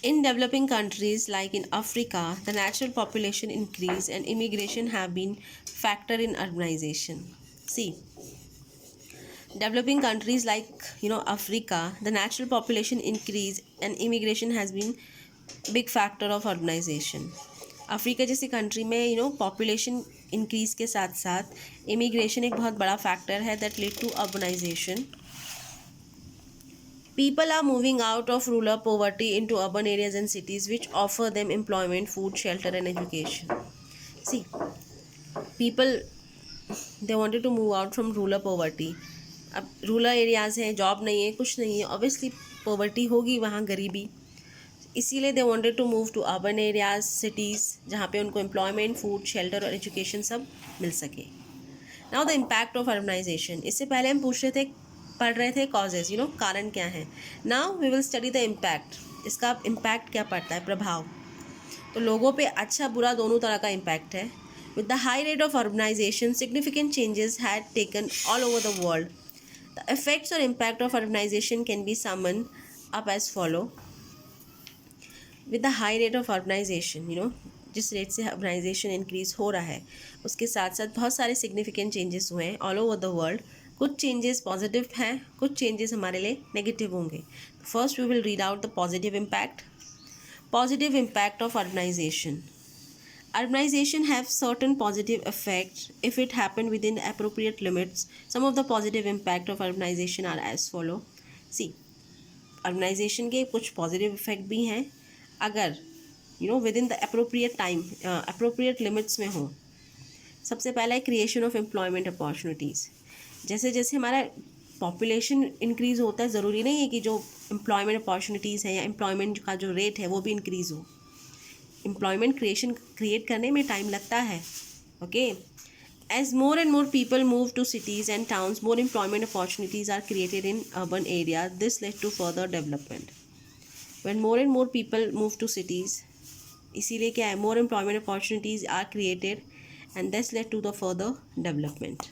In developing countries like in Africa, the natural population increase and immigration have been factor in urbanization. See, developing countries like Africa, the natural population increase and immigration has been big factor of urbanization. Africa जैसी country में population increase के साथ साथ immigration एक बहुत बड़ा factor है that lead to urbanisation. People are moving out of rural poverty into urban areas and cities which offer them employment, food, shelter and education. See, people, they wanted to move out from rural poverty. अब rural areas हैं, job नहीं है, कुछ नहीं है, obviously poverty होगी वहाँ, गरीबी. इसीलिए they wanted to move to urban areas, cities, जहाँ पे उनको एम्प्लॉयमेंट, फूड, शेल्टर और एजुकेशन सब मिल सके. Now the impact of urbanisation. इससे पहले हम पढ़ रहे थे कॉजेज़, कारण क्या है. Now we will study the impact. इसका इम्पैक्ट क्या पड़ता है, प्रभाव. तो लोगों पे अच्छा बुरा दोनों तरह का इम्पैक्ट है. With the high rate of urbanization significant changes had taken all over the world. The effects और impact of urbanization can be summon up as follow. With the high rate of urbanization, जिस rate से urbanization increase हो रहा है, उसके साथ साथ बहुत सारे सिग्निफिकेंट चेंजेस हुए हैं ऑल ओवर द वर्ल्ड. कुछ चेंजेस पॉजिटिव हैं, कुछ चेंजेस हमारे लिए नेगेटिव होंगे. First we will read out the positive impact. Positive impact of urbanisation. Urbanization have certain positive effects if it happen within appropriate limits. Some of the positive impact of urbanization are as follow. See, urbanization के कुछ positive effect भी हैं अगर within the appropriate time, appropriate limits में हो. सबसे पहला है creation of employment opportunities. जैसे जैसे हमारा पॉपुलेशन इंक्रीज़ होता है, ज़रूरी नहीं है कि जो एम्प्लॉयमेंट अपॉर्चुनिटीज़ हैं या एम्प्लॉयमेंट का जो रेट है वो भी इंक्रीज़ हो. एम्प्लॉयमेंट क्रिएट करने में टाइम लगता है. Okay, as more and more people move to cities and towns, more employment opportunities are created in urban area. This led to further development. When more and more people move to cities, इसीलिए क्या है, more employment opportunities are created and this led to the further development.